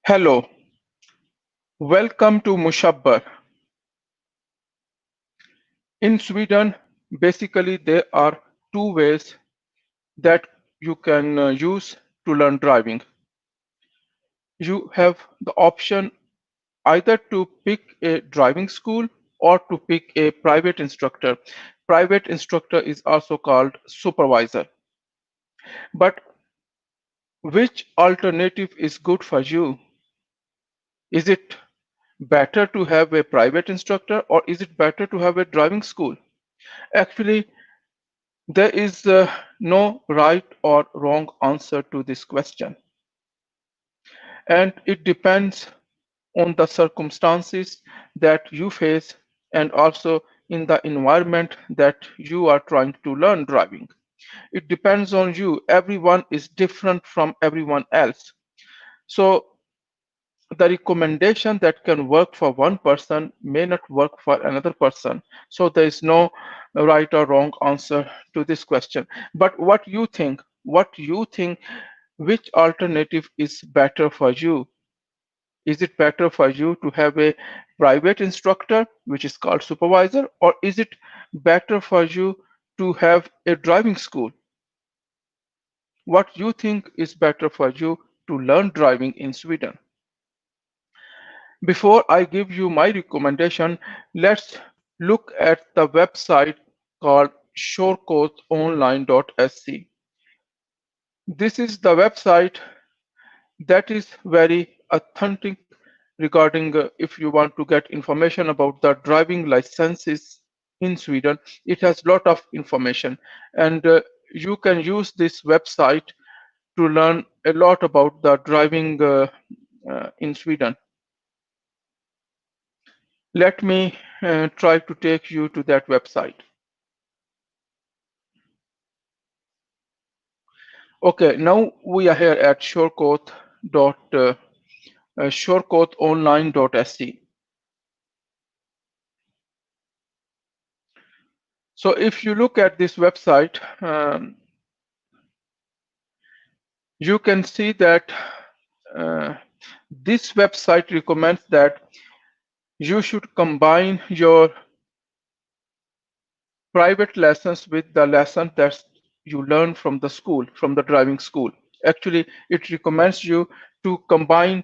Hello, welcome to Mushabbar. In Sweden, basically there are two ways that you can use to learn driving. You have the option either to pick a driving school or to pick a private instructor. Private instructor is also called supervisor. But which alternative is good for you? Is it better to have a private instructor or is it better to have a driving school? Actually, there is no right or wrong answer to this question, and it depends on the circumstances that you face and also in the environment that you are trying to learn driving. It depends on you. Everyone is different from everyone else. So the recommendation that can work for one person may not work for another person. So there is no right or wrong answer to this question. But what you think, which alternative is better for you? Is it better for you to have a private instructor, which is called supervisor, or is it better for you to have a driving school? What you think is better for you to learn driving in Sweden? Before I give you my recommendation, let's look at the website called shorecoastonline.sc. This is the website that is very authentic regarding if you want to get information about the driving licenses in Sweden. It has a lot of information, and you can use this website to learn a lot about the driving in Sweden. Let me try to take you to that website. Okay, now we are here at shorecoastonline.sc. So if you look at this website, you can see that this website recommends that you should combine your private lessons with the lesson that you learn from the school, from the driving school. Actually, it recommends you to combine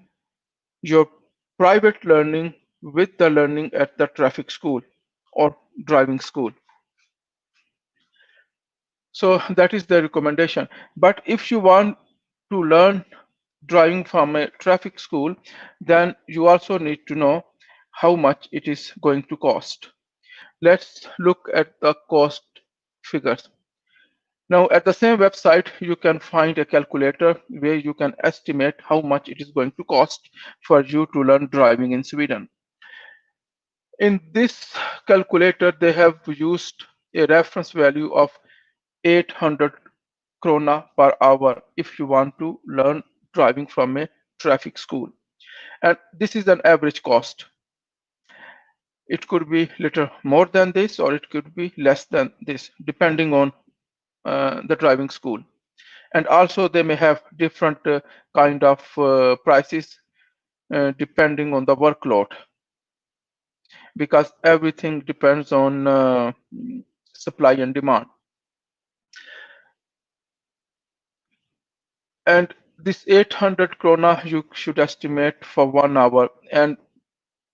your private learning with the learning at the traffic school or driving school. So that is the recommendation. But if you want to learn driving from a traffic school, then you also need to know how much it is going to cost. Let's look at the cost figures. Now, at the same website, you can find a calculator where you can estimate how much it is going to cost for you to learn driving in Sweden. In this calculator, they have used a reference value of 800 krona per hour if you want to learn driving from a traffic school. And this is an average cost. It could be little more than this or it could be less than this, depending on the driving school. And also they may have different kind of prices depending on the workload, because everything depends on supply and demand. And this 800 krona you should estimate for 1 hour. And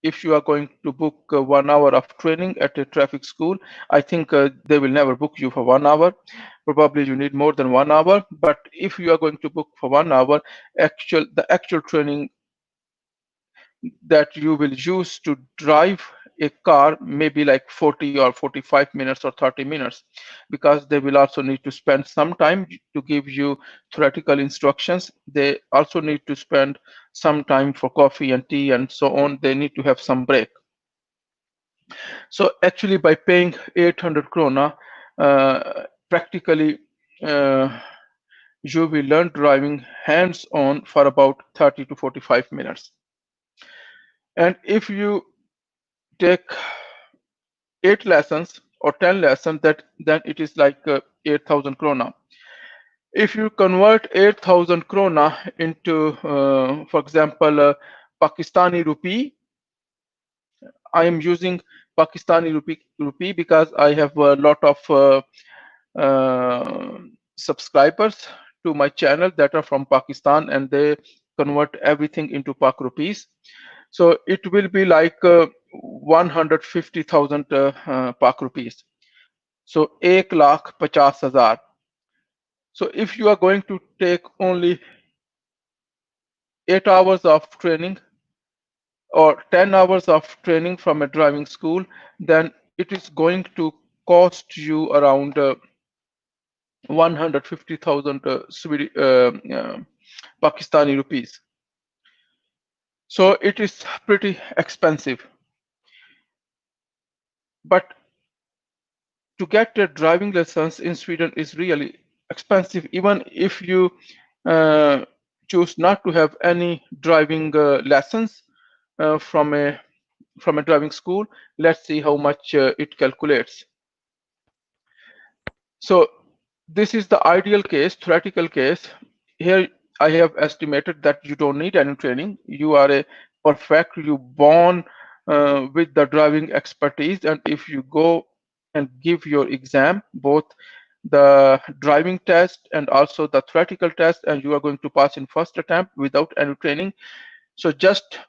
if you are going to book 1 hour of training at a traffic school, I think they will never book you for 1 hour. Probably you need more than 1 hour. But if you are going to book for 1 hour, the actual training that you will use to drive a car may be like 40 or 45 minutes or 30 minutes, because they will also need to spend some time to give you theoretical instructions. They also need to spend some time for coffee and tea and so on. They need to have some break. So actually by paying 800 krona, practically you will learn driving hands-on for about 30 to 45 minutes. And if you take 8 lessons or 10 lessons, then it is like 8,000 krona. If you convert 8,000 krona into, for example, Pakistani rupee, I am using Pakistani rupee because I have a lot of subscribers to my channel that are from Pakistan, and they convert everything into Pak rupees. So it will be like 150,000 Pak rupees. So 1,50,000. So if you are going to take only 8 hours of training or 10 hours of training from a driving school, then it is going to cost you around 150,000 Pakistani rupees. So it is pretty expensive. But to get a driving license in Sweden is really expensive, even if you choose not to have any driving lessons from a driving school. Let's see how much it calculates. So this is the ideal case, theoretical case. Here I have estimated that you don't need any training. You are a perfect, you born with the driving expertise, and if you go and give your exam, both the driving test and also the theoretical test, and you are going to pass in first attempt without any training. So just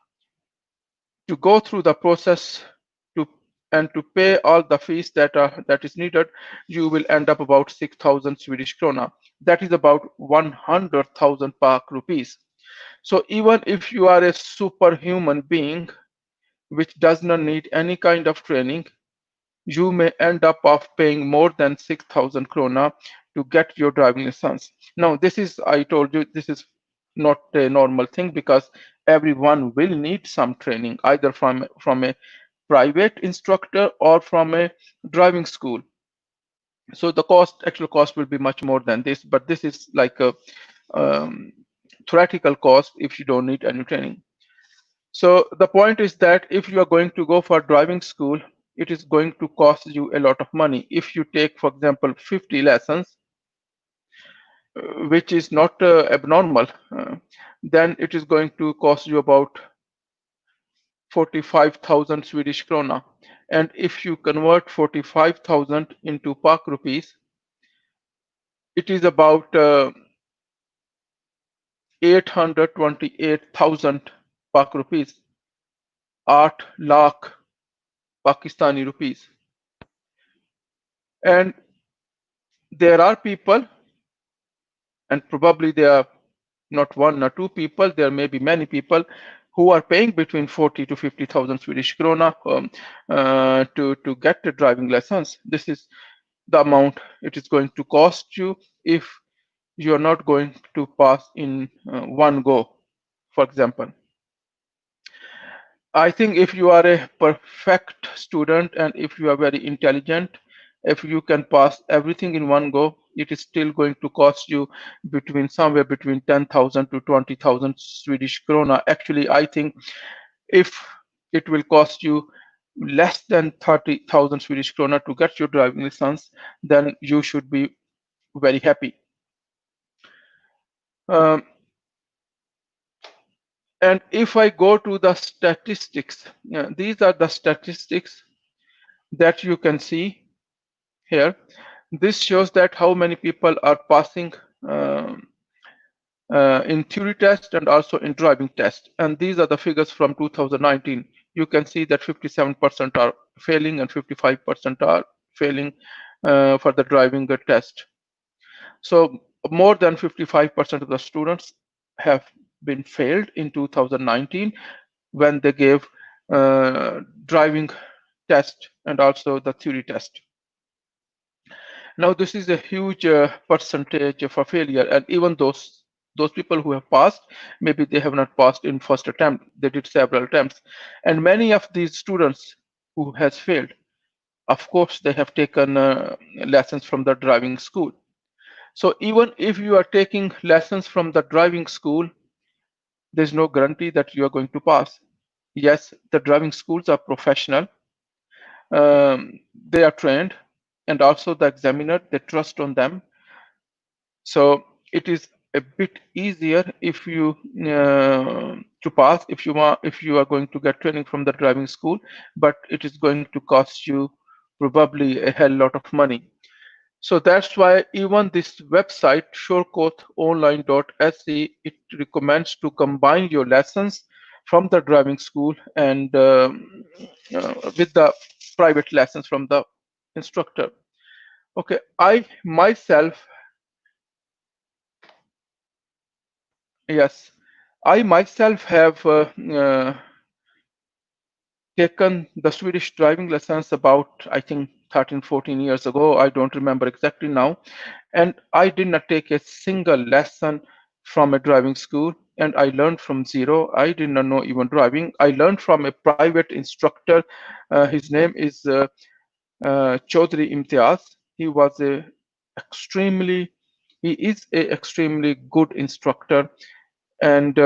to go through the process to pay all the fees that is needed, you will end up about 6,000 Swedish krona. That is about 100,000 Pak rupees. So even if you are a superhuman being which does not need any kind of training, you may end up of paying more than 6,000 krona to get your driving license. Now, this is, I told you, this is not a normal thing because everyone will need some training, either from a private instructor or from a driving school. So the actual cost will be much more than this, but this is like a theoretical cost if you don't need any training. So the point is that if you are going to go for driving school, it is going to cost you a lot of money. If you take, for example, 50 lessons, which is not abnormal, then it is going to cost you about 45,000 Swedish krona. And if you convert 45,000 into Pak rupees, it is about 828,000 Pak rupees, 8 lakh Pakistani rupees. And there are people, and probably there are not one or two people, there may be many people who are paying between 40 to 50,000 Swedish krona to get the driving license. This is the amount it is going to cost you if you are not going to pass in one go, for example. I think if you are a perfect student and if you are very intelligent, if you can pass everything in one go, it is still going to cost you somewhere between 10,000 to 20,000 Swedish krona. Actually, I think if it will cost you less than 30,000 Swedish krona to get your driving license, then you should be very happy. And if I go to the statistics, these are the statistics that you can see here. This shows that how many people are passing in theory test and also in driving test. And these are the figures from 2019. You can see that 57% are failing and 55% are failing for the driving test. So more than 55% of the students have been failed in 2019 when they gave driving test and also the theory test. Now this is a huge percentage for failure, and even those people who have passed, maybe they have not passed in first attempt, they did several attempts. And many of these students who has failed, of course they have taken lessons from the driving school. So even if you are taking lessons from the driving school, there's no guarantee that you are going to pass. Yes, the driving schools are professional, they are trained, and also the examiner, they trust on them. So it is a bit easier if you to pass if you are going to get training from the driving school, but it is going to cost you probably a hell lot of money. So that's why even this website surecourtonline.se, it recommends to combine your lessons from the driving school and with the private lessons from the instructor. Okay, I myself Yes, I myself have taken the Swedish driving lessons about, I think, 13, 14 years ago. I don't remember exactly now. And I did not take a single lesson from a driving school, and I learned from zero. I did not know even driving. I learned from a private instructor. His name is Chaudhry Imtiaz. He was a extremely, he is a extremely good instructor, and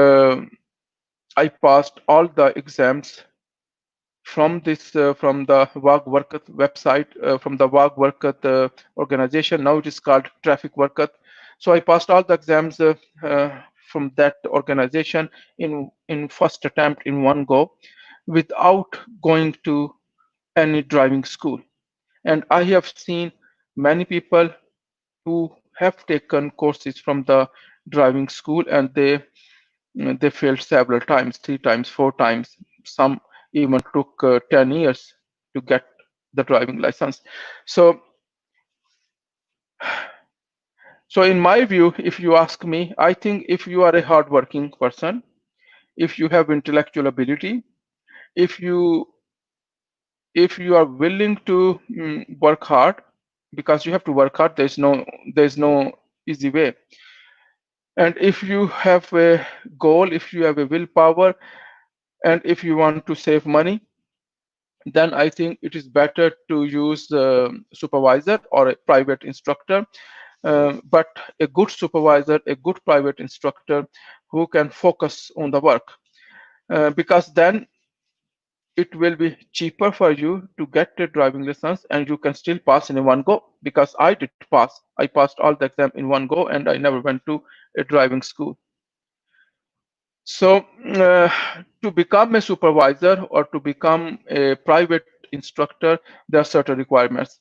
I passed all the exams from this from the Wag Warkat website, from the Wag Warkat organization. Now it is called Traffic Warkat. So I passed all the exams from that organization in first attempt in one go, without going to any driving school. And I have seen many people who have taken courses from the driving school, and they failed several times, 3 times, 4 times. Some even took 10 years to get the driving license. So, so in my view, if you ask me, I think if you are a hardworking person, if you have intellectual ability, if you if you are willing to work hard, because you have to work hard, there's no easy way. And if you have a goal, if you have a willpower, and if you want to save money, then I think it is better to use supervisor or a private instructor. But a good supervisor, a good private instructor who can focus on the work, because then it will be cheaper for you to get a driving license, and you can still pass in one go. Because I did pass, I passed all the exam in one go, and I never went to a driving school. So to become a supervisor or to become a private instructor, there are certain requirements.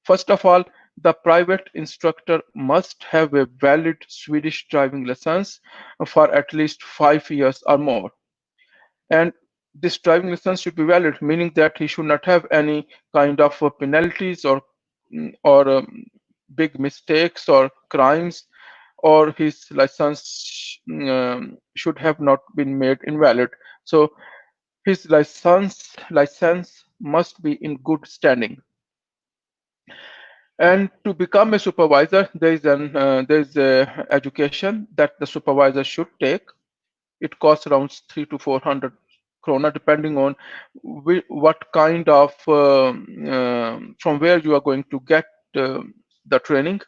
First of all, the private instructor must have a valid Swedish driving license for at least 5 years or more. And this driving license should be valid, meaning that he should not have any kind of penalties or big mistakes or crimes, or his license should have not been made invalid. So his license must be in good standing. And to become a supervisor, there is a education that the supervisor should take. It costs around 300 to 400 krona, depending on what kind of from where you are going to get the training.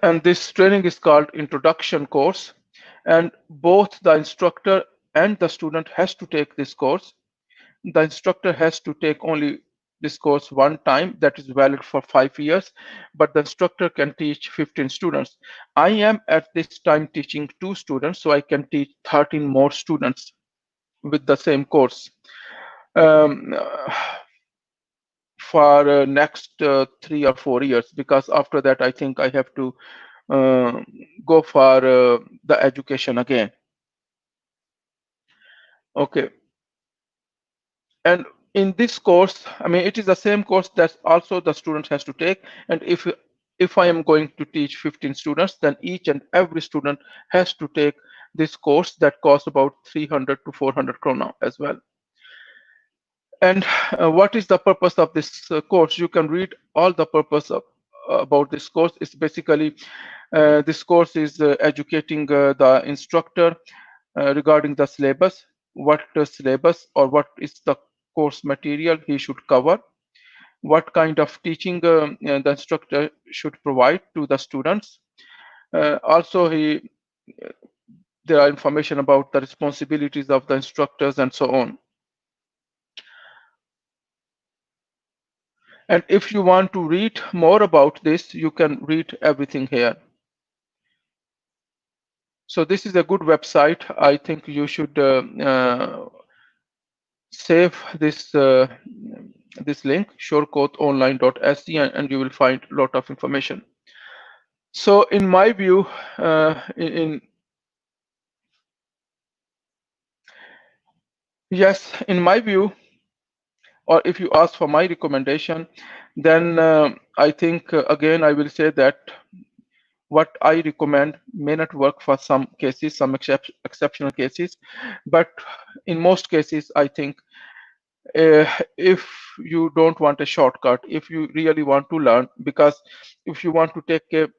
And this training is called introduction course, and both the instructor and the student has to take this course. The instructor has to take only this course one time, that is valid for 5 years, but the instructor can teach 15 students. I am at this time teaching 2 students, so I can teach 13 more students with the same course um, for next 3 or 4 years, because after that I think I have to uh, go for the education again. Okay. And in this course, I mean, it is the same course that also the student has to take. And if I am going to teach 15 students, then each and every student has to take this course that costs about 300 to 400 krona as well. And what is the purpose of this course? You can read all the purpose about this course. It's basically this course is educating the instructor regarding the syllabus, what the syllabus or what is the course material he should cover, what kind of teaching the instructor should provide to the students. Also, there are information about the responsibilities of the instructors and so on. And if you want to read more about this, you can read everything here. So this is a good website. I think you should save this link, surecodeonline.se, and you will find a lot of information. So in my view, in my view, or if you ask for my recommendation, then I think again I will say that what I recommend may not work for some cases, some exceptional cases, but in most cases I think if you don't want a shortcut, if you really want to learn, because if you want to take a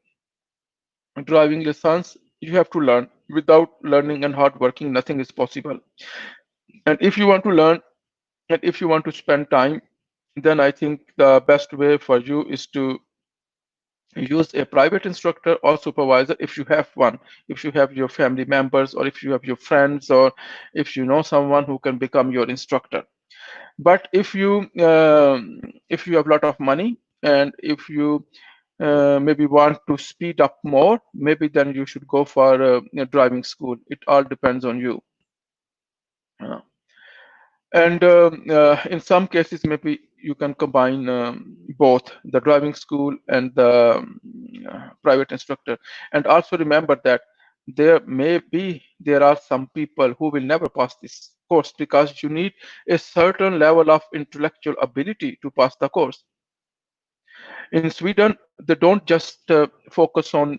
driving license, you have to learn. Without learning and hard working, nothing is possible. And if you want to learn, and if you want to spend time, then I think the best way for you is to use a private instructor or supervisor if you have one, if you have your family members, or if you have your friends, or if you know someone who can become your instructor. But if you have a lot of money, and if you maybe want to speed up more, maybe then you should go for a driving school. It all depends on you. And in some cases, maybe you can combine both the driving school and the private instructor. And also remember that there are some people who will never pass this course, because you need a certain level of intellectual ability to pass the course. In Sweden, they don't just focus on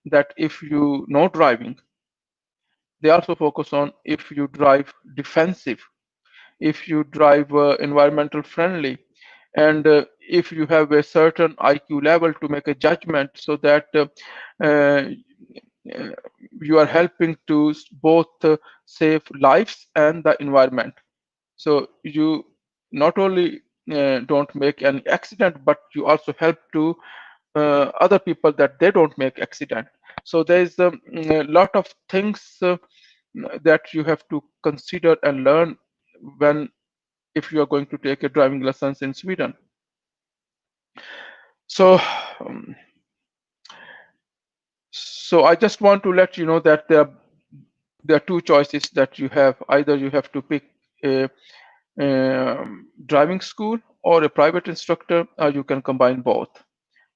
that if you know driving. They also focus on if you drive defensive, if you drive environmental friendly, and if you have a certain IQ level to make a judgment, so that uh, you are helping to both save lives and the environment. So you not only don't make an accident, but you also help to other people that they don't make accident. So there is a lot of things that you have to consider and learn when if you are going to take a driving license in Sweden. So so I just want to let you know that there are two choices that you have. Either you have to pick a driving school or a private instructor, or you can combine both.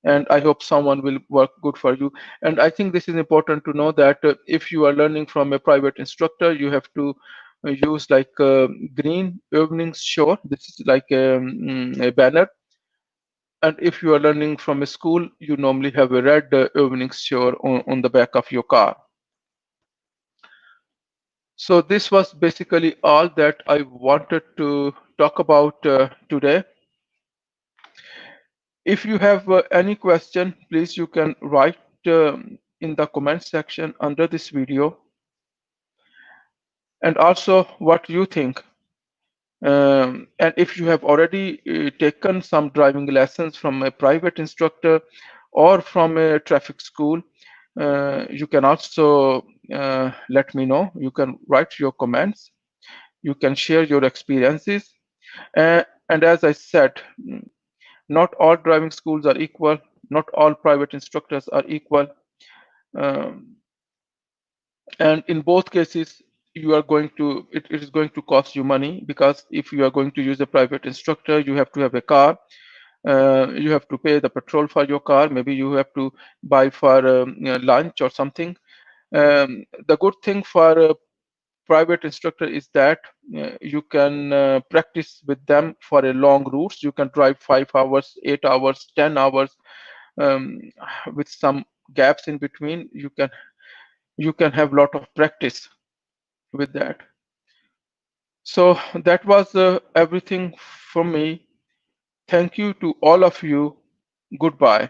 And I hope someone will work good for you. And I think this is important to know that if you are learning from a private instructor, you have to use like green övningskör. This is like a banner. And if you are learning from a school, you normally have a red övningskör on the back of your car. So this was basically all that I wanted to talk about today. If you have any question, please you can write in the comment section under this video, and also what you think. And if you have already taken some driving lessons from a private instructor or from a traffic school, you can also let me know. You can write your comments. You can share your experiences. And as I said, not all driving schools are equal. Not all private instructors are equal. And in both cases, it is going to cost you money, because if you are going to use a private instructor, you have to have a car. You have to pay the petrol for your car. Maybe you have to buy for lunch or something. The good thing for a private instructor is that you can practice with them for a long routes. You can drive 5 hours, 8 hours, 10 hours, um, with some gaps in between. You can have a lot of practice with that. So that was everything from me. Thank you to all of you. Goodbye.